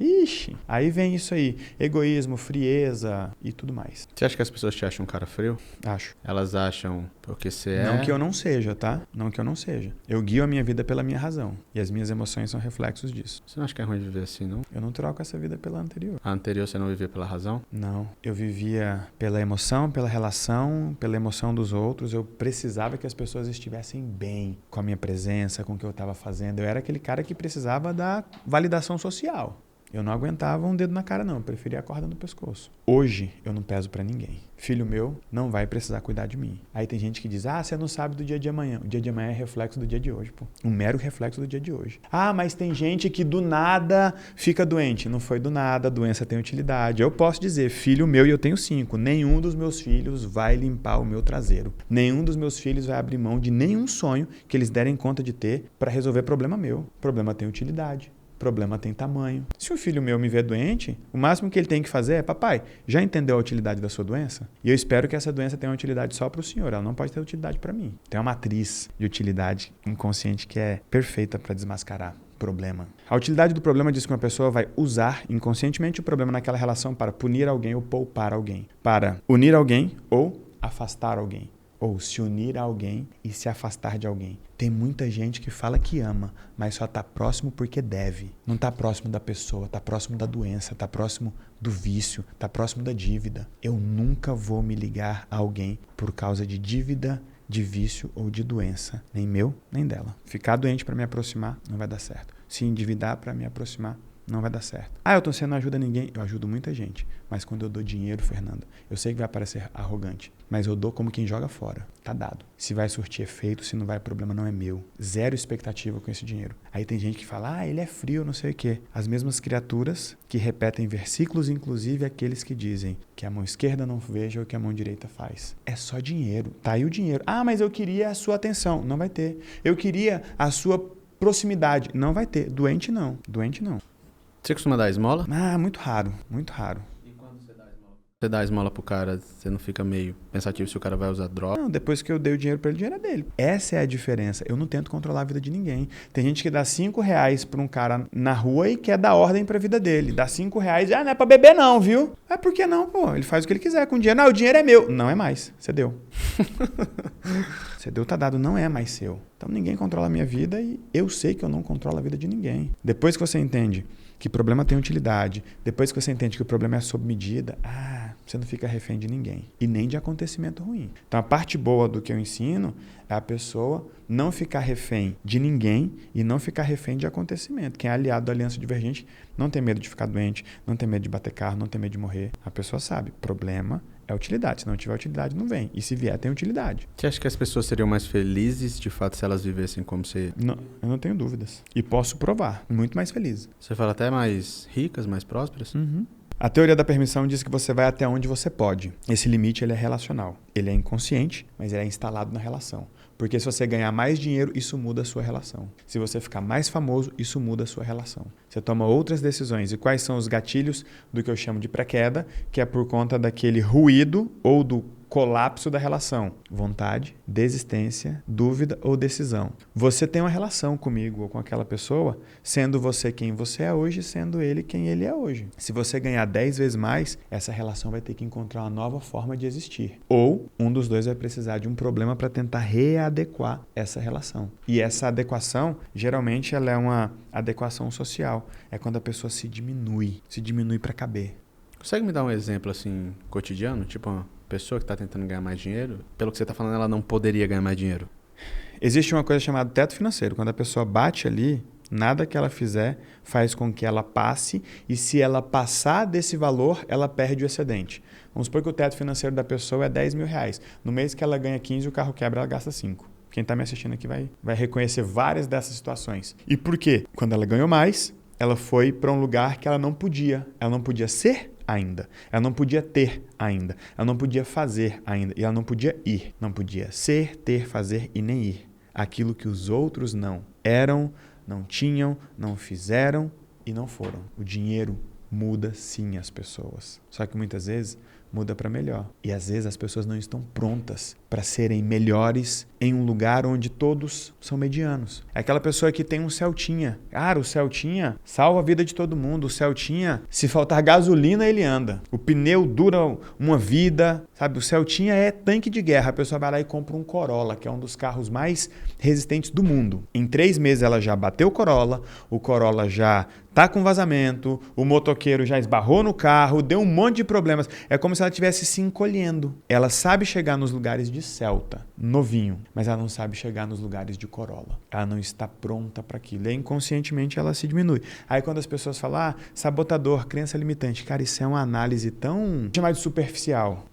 aí vem isso aí, egoísmo, frieza e tudo mais. Você acha que as pessoas te acham um cara frio? Acho. Elas acham porque você é... Não que eu não seja, tá? Não que eu não seja. Eu guio a minha vida pela minha razão e as minhas emoções são reflexos disso. Você não acha que é ruim viver assim, não? Eu não troco essa vida pela anterior. A anterior você não vivia pela razão? Não. Eu vivia pela emoção, pela relação, pela emoção dos outros. Eu precisava que as pessoas estivessem bem com a minha presença, com o que eu estava fazendo. Eu era aquele cara que precisava da validação social. Eu não aguentava um dedo na cara, não. Eu preferia a corda no pescoço. Hoje, eu não peso pra ninguém. Filho meu não vai precisar cuidar de mim. Aí tem gente que diz, você não sabe do dia de amanhã. O dia de amanhã é reflexo do dia de hoje, pô. Um mero reflexo do dia de hoje. Mas tem gente que do nada fica doente. Não foi do nada, a doença tem utilidade. Eu posso dizer, filho meu, e eu tenho 5, nenhum dos meus filhos vai limpar o meu traseiro. Nenhum dos meus filhos vai abrir mão de nenhum sonho que eles derem conta de ter para resolver problema meu. O problema tem utilidade. Problema tem tamanho. Se um filho meu me vê doente, o máximo que ele tem que fazer é, papai, já entendeu a utilidade da sua doença? E eu espero que essa doença tenha utilidade só para o senhor, ela não pode ter utilidade para mim. Tem uma matriz de utilidade inconsciente que é perfeita para desmascarar problema. A utilidade do problema diz que uma pessoa vai usar inconscientemente o problema naquela relação para punir alguém ou poupar alguém, para unir alguém ou afastar alguém. Ou se unir a alguém e se afastar de alguém. Tem muita gente que fala que ama, mas só está próximo porque deve. Não está próximo da pessoa, está próximo da doença, está próximo do vício, está próximo da dívida. Eu nunca vou me ligar a alguém por causa de dívida, de vício ou de doença. Nem meu, nem dela. Ficar doente para me aproximar não vai dar certo. Se endividar para me aproximar não vai dar certo. Elton, você não ajuda ninguém? Eu ajudo muita gente. Mas quando eu dou dinheiro, Fernando, eu sei que vai parecer arrogante, mas eu dou como quem joga fora. Tá dado. Se vai surtir efeito, se não vai, problema não é meu. Zero expectativa com esse dinheiro. Aí tem gente que fala, ele é frio, não sei o quê. As mesmas criaturas que repetem versículos, inclusive aqueles que dizem que a mão esquerda não veja o que a mão direita faz. É só dinheiro. Tá aí o dinheiro. Mas eu queria a sua atenção. Não vai ter. Eu queria a sua proximidade. Não vai ter. Doente não. Doente não. Você costuma dar esmola? Muito raro, muito raro. E quando você dá esmola? Você dá a esmola pro cara, você não fica meio pensativo se o cara vai usar droga? Não, depois que eu dei o dinheiro pra ele, o dinheiro é dele. Essa é a diferença. Eu não tento controlar a vida de ninguém. Tem gente que dá R$5 pra um cara na rua e quer dar ordem pra vida dele. Dá R$5, não é pra beber não, viu? É por que não, pô? Ele faz o que ele quiser com o dinheiro. Não, o dinheiro é meu. Não é mais. Você deu. Você deu, tá dado, não é mais seu. Então ninguém controla a minha vida e eu sei que eu não controlo a vida de ninguém. Depois que você entende que problema tem utilidade, depois que você entende que o problema é sob medida, você não fica refém de ninguém. E nem de acontecimento ruim. Então a parte boa do que eu ensino é a pessoa não ficar refém de ninguém e não ficar refém de acontecimento. Quem é aliado da Aliança Divergente não tem medo de ficar doente, não tem medo de bater carro, não tem medo de morrer. A pessoa sabe, problema é utilidade. Se não tiver utilidade, não vem. E se vier, tem utilidade. Você acha que as pessoas seriam mais felizes, de fato, se elas vivessem como você? Não, eu não tenho dúvidas. E posso provar. Muito mais felizes. Você fala até mais ricas, mais prósperas? Uhum. A teoria da permissão diz que você vai até onde você pode. Esse limite ele é relacional. Ele é inconsciente, mas ele é instalado na relação. Porque se você ganhar mais dinheiro, isso muda a sua relação. Se você ficar mais famoso, isso muda a sua relação. Você toma outras decisões. E quais são os gatilhos do que eu chamo de pré-queda, que é por conta daquele ruído ou do colapso da relação. Vontade, desistência, dúvida ou decisão. Você tem uma relação comigo ou com aquela pessoa, sendo você quem você é hoje, sendo ele quem ele é hoje. Se você ganhar 10 vezes mais, essa relação vai ter que encontrar uma nova forma de existir. Ou um dos dois vai precisar de um problema para tentar readequar essa relação. E essa adequação, geralmente, ela é uma adequação social. É quando a pessoa se diminui para caber. Consegue me dar um exemplo, assim, cotidiano? Tipo uma pessoa que está tentando ganhar mais dinheiro, pelo que você está falando, ela não poderia ganhar mais dinheiro. Existe uma coisa chamada teto financeiro. Quando a pessoa bate ali, nada que ela fizer faz com que ela passe e se ela passar desse valor, ela perde o excedente. Vamos supor que o teto financeiro da pessoa é R$10.000. No mês que ela ganha 15, o carro quebra, ela gasta 5. Quem está me assistindo aqui vai reconhecer várias dessas situações. E por quê? Quando ela ganhou mais, ela foi para um lugar que ela não podia. Ela não podia ser ainda. Ela não podia ter ainda. Ela não podia fazer ainda. E ela não podia ir. Não podia ser, ter, fazer e nem ir. Aquilo que os outros não eram, não tinham, não fizeram e não foram. O dinheiro muda sim as pessoas. Só que muitas vezes muda para melhor. E às vezes as pessoas não estão prontas para serem melhores em um lugar onde todos são medianos. É aquela pessoa que tem um Celtinha. Cara, o Celtinha salva a vida de todo mundo. O Celtinha, se faltar gasolina, ele anda. O pneu dura uma vida, sabe? O Celtinha é tanque de guerra. A pessoa vai lá e compra um Corolla, que é um dos carros mais resistentes do mundo. Em 3 meses ela já bateu o Corolla já tá com vazamento, o motoqueiro já esbarrou no carro, deu um monte de problemas. É como se ela estivesse se encolhendo. Ela sabe chegar nos lugares de Celta, novinho, mas ela não sabe chegar nos lugares de Corolla. Ela não está pronta para aquilo. E inconscientemente ela se diminui. Aí quando as pessoas falam, sabotador, crença limitante, cara, isso é uma análise tão chamada de superficial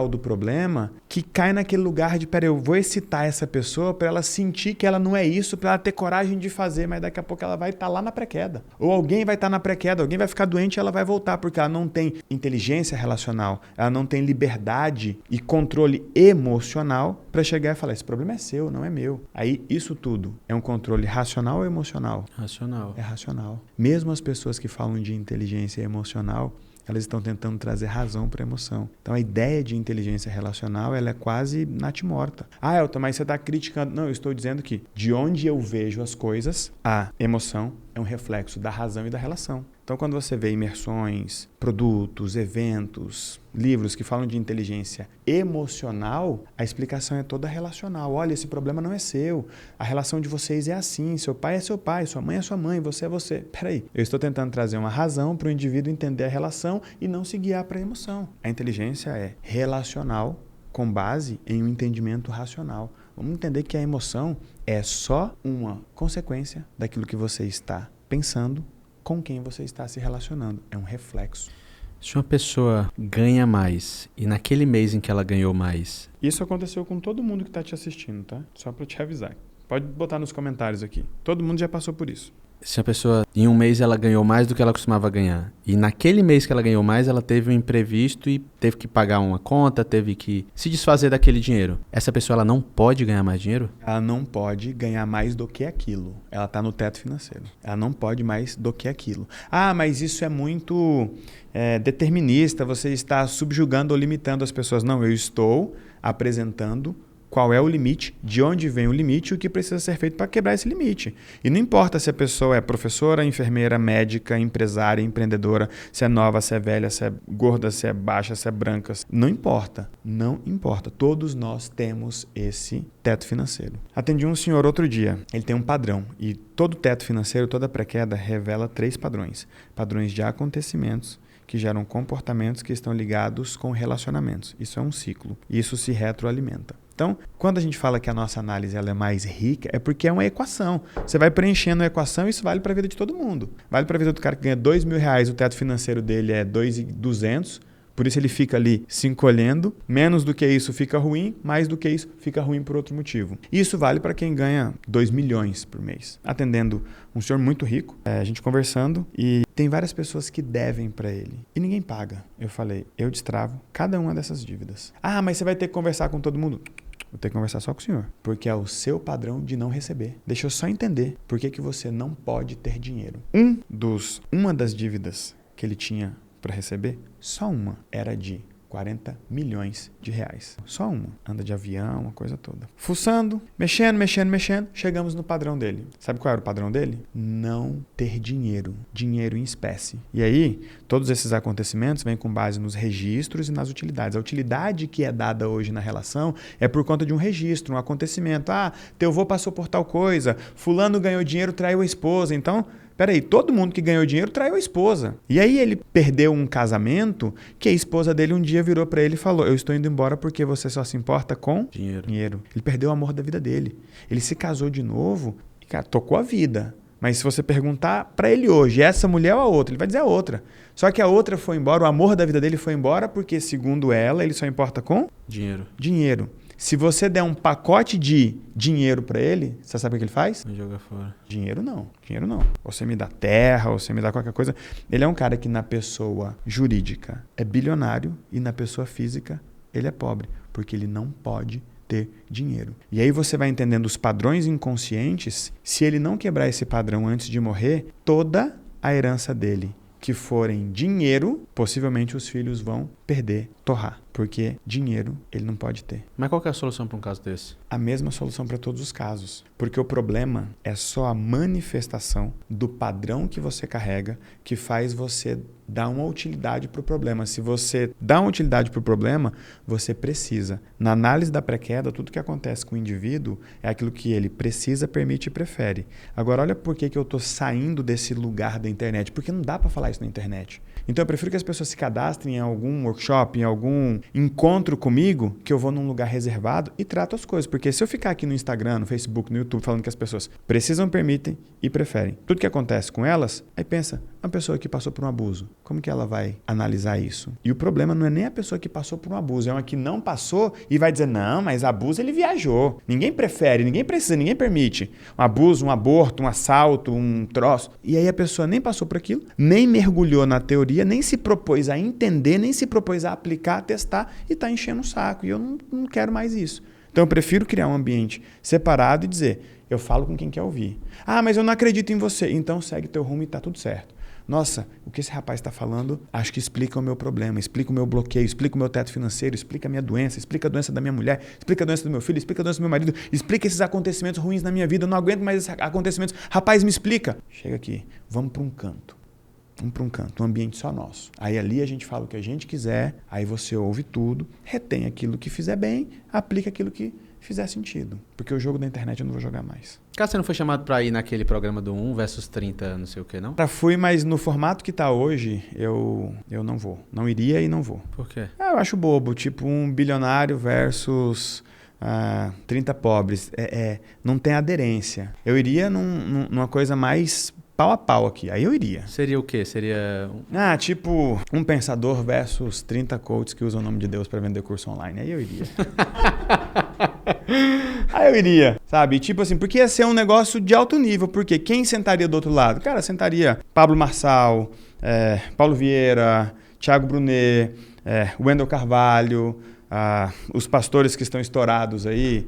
do problema, que cai naquele lugar de, peraí, eu vou excitar essa pessoa para ela sentir que ela não é isso, para ela ter coragem de fazer, mas daqui a pouco ela vai estar lá na pré-queda. Ou alguém vai estar na pré-queda, alguém vai ficar doente e ela vai voltar, porque ela não tem inteligência relacional, ela não tem liberdade e controle emocional para chegar e falar, esse problema é seu, não é meu. Aí isso tudo é um controle racional ou emocional? Racional. É racional. Mesmo as pessoas que falam de inteligência emocional, elas estão tentando trazer razão para a emoção. Então, a ideia de inteligência relacional, ela é quase natimorta. Elton, mas você está criticando. Não, eu estou dizendo que de onde eu vejo as coisas, a emoção é um reflexo da razão e da relação. Então, quando você vê imersões, produtos, eventos, livros que falam de inteligência emocional, a explicação é toda relacional. Olha, esse problema não é seu. A relação de vocês é assim. Seu pai é seu pai, sua mãe é sua mãe, você é você. Peraí, eu estou tentando trazer uma razão para o indivíduo entender a relação e não se guiar para a emoção. A inteligência é relacional com base em um entendimento racional. Vamos entender que a emoção é só uma consequência daquilo que você está pensando com quem você está se relacionando. É um reflexo. Se uma pessoa ganha mais e naquele mês em que ela ganhou mais... Isso aconteceu com todo mundo que está te assistindo, tá? Só para te avisar. Pode botar nos comentários aqui. Todo mundo já passou por isso. Se a pessoa, em um mês, ela ganhou mais do que ela costumava ganhar, e naquele mês que ela ganhou mais, ela teve um imprevisto e teve que pagar uma conta, teve que se desfazer daquele dinheiro. Essa pessoa, ela não pode ganhar mais dinheiro? Ela não pode ganhar mais do que aquilo. Ela está no teto financeiro. Ela não pode mais do que aquilo. Ah, mas isso é muito determinista, você está subjugando ou limitando as pessoas. Não, eu estou apresentando qual é o limite, de onde vem o limite e o que precisa ser feito para quebrar esse limite. E não importa se a pessoa é professora, enfermeira, médica, empresária, empreendedora, se é nova, se é velha, se é gorda, se é baixa, se é branca. Não importa. Não importa. Todos nós temos esse teto financeiro. Atendi um senhor outro dia. Ele tem um padrão. E todo teto financeiro, toda pré-queda revela 3 padrões. Padrões de acontecimentos que geram comportamentos que estão ligados com relacionamentos. Isso é um ciclo. Isso se retroalimenta. Então, quando a gente fala que a nossa análise ela é mais rica, é porque é uma equação. Você vai preenchendo a equação e isso vale para a vida de todo mundo. Vale para a vida do cara que ganha R$2.000, o teto financeiro dele é 2.200, por isso ele fica ali se encolhendo. Menos do que isso fica ruim, mais do que isso fica ruim por outro motivo. Isso vale para quem ganha 2 milhões por mês. Atendendo um senhor muito rico, a gente conversando, e tem várias pessoas que devem para ele. E ninguém paga. Eu falei, eu destravo cada uma dessas dívidas. Ah, mas você vai ter que conversar com todo mundo. Vou ter que conversar só com o senhor, porque é o seu padrão de não receber. Deixa eu só entender por que você não pode ter dinheiro. Uma das dívidas que ele tinha para receber, só uma, era de 40 milhões de reais. Só uma. Anda de avião, uma coisa toda. Fuçando, mexendo, chegamos no padrão dele. Sabe qual era o padrão dele? Não ter dinheiro. Dinheiro em espécie. E aí, todos esses acontecimentos vêm com base nos registros e nas utilidades. A utilidade que é dada hoje na relação é por conta de um registro, um acontecimento. Ah, teu avô passou por tal coisa, fulano ganhou dinheiro, traiu a esposa. Então, peraí, todo mundo que ganhou dinheiro traiu a esposa. E aí ele perdeu um casamento que a esposa dele um dia virou pra ele e falou, eu estou indo embora porque você só se importa com dinheiro. Ele perdeu o amor da vida dele. Ele se casou de novo e, cara, tocou a vida. Mas se você perguntar pra ele hoje, essa mulher ou a outra, ele vai dizer a outra. Só que a outra foi embora, o amor da vida dele foi embora porque, segundo ela, ele só importa com dinheiro. Se você der um pacote de dinheiro para ele, você sabe o que ele faz? Não joga fora. Dinheiro não. Você me dá terra, ou você me dá qualquer coisa. Ele é um cara que na pessoa jurídica é bilionário e na pessoa física ele é pobre, porque ele não pode ter dinheiro. E aí você vai entendendo os padrões inconscientes. Se ele não quebrar esse padrão antes de morrer, toda a herança dele que forem dinheiro, possivelmente os filhos vão perder, torrar. Porque dinheiro ele não pode ter. Mas qual que é a solução para um caso desse? A mesma solução para todos os casos. Porque o problema é só a manifestação do padrão que você carrega que faz você dar uma utilidade para o problema. Se você dá uma utilidade para o problema, você precisa. Na análise da pré-queda, tudo que acontece com o indivíduo é aquilo que ele precisa, permite e prefere. Agora, olha por que eu estou saindo desse lugar da internet. Porque não dá para falar isso na internet. Então, eu prefiro que as pessoas se cadastrem em algum workshop, em algum encontro comigo, que eu vou num lugar reservado e trato as coisas. Porque se eu ficar aqui no Instagram, no Facebook, no YouTube, falando que as pessoas precisam, permitem e preferem tudo que acontece com elas, aí pensa, uma pessoa que passou por um abuso, como que ela vai analisar isso? E o problema não é nem a pessoa que passou por um abuso, é uma que não passou e vai dizer, não, mas abuso ele viajou. Ninguém prefere, ninguém precisa, ninguém permite. Um abuso, um aborto, um assalto, um troço. E aí a pessoa nem passou por aquilo, nem mergulhou na teoria, nem se propôs a entender, nem se propôs a aplicar, a testar e está enchendo o saco. E eu não quero mais isso. Então eu prefiro criar um ambiente separado e dizer, eu falo com quem quer ouvir. Ah, mas eu não acredito em você. Então segue teu rumo e está tudo certo. Nossa, o que esse rapaz está falando, acho que explica o meu problema, explica o meu bloqueio, explica o meu teto financeiro, explica a minha doença, explica a doença da minha mulher, explica a doença do meu filho, explica a doença do meu marido, explica esses acontecimentos ruins na minha vida, eu não aguento mais esses acontecimentos. Rapaz, me explica. Chega aqui, vamos para um canto. Um ambiente só nosso. Aí ali a gente fala o que a gente quiser, aí você ouve tudo, retém aquilo que fizer bem, aplica aquilo que fizer sentido. Porque o jogo da internet eu não vou jogar mais. Cara, você não foi chamado pra ir naquele programa do 1 versus 30, não sei o que, não? Já fui, mas no formato que tá hoje, eu não vou. Não iria e não vou. Por quê? Eu acho bobo, tipo um bilionário versus 30 pobres. Não tem aderência. Eu iria numa coisa mais pau a pau aqui, aí eu iria. Seria o quê? Seria... tipo, um pensador versus 30 coaches que usam o nome de Deus para vender curso online. Aí eu iria. Aí eu iria, sabe? Tipo assim, porque ia ser um negócio de alto nível. Porque quem sentaria do outro lado? Cara, sentaria Pablo Marçal, Paulo Vieira, Thiago Brunet, Wendel Carvalho, os pastores que estão estourados aí,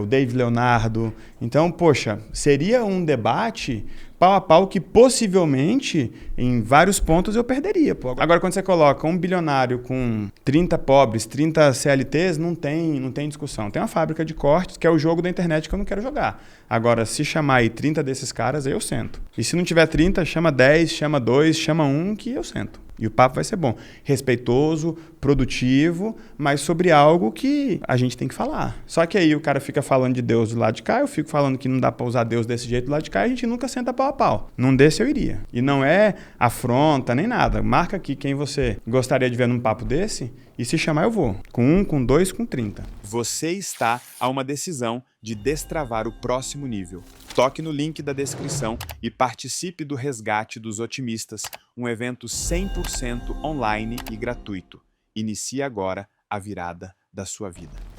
o David Leonardo. Então, poxa, seria um debate pau a pau que possivelmente, em vários pontos, eu perderia. Pô. Agora, quando você coloca um bilionário com 30 pobres, 30 CLTs, não tem discussão. Tem uma fábrica de cortes, que é o jogo da internet que eu não quero jogar. Agora, se chamar aí 30 desses caras, aí eu sento. E se não tiver 30, chama 10, chama 2, chama 1, que eu sento. E o papo vai ser bom. Respeitoso, produtivo, mas sobre algo que a gente tem que falar. Só que aí o cara fica falando de Deus do lado de cá, eu fico falando que não dá pra usar Deus desse jeito do lado de cá, e a gente nunca senta pau a pau. Num desse eu iria. E não é afronta nem nada. Marca aqui quem você gostaria de ver num papo desse, e se chamar eu vou. Com 1, com 2, com 30. Você está a uma decisão de destravar o próximo nível. Toque no link da descrição e participe do Resgate dos Otimistas, um evento 100% online e gratuito. Inicie agora a virada da sua vida.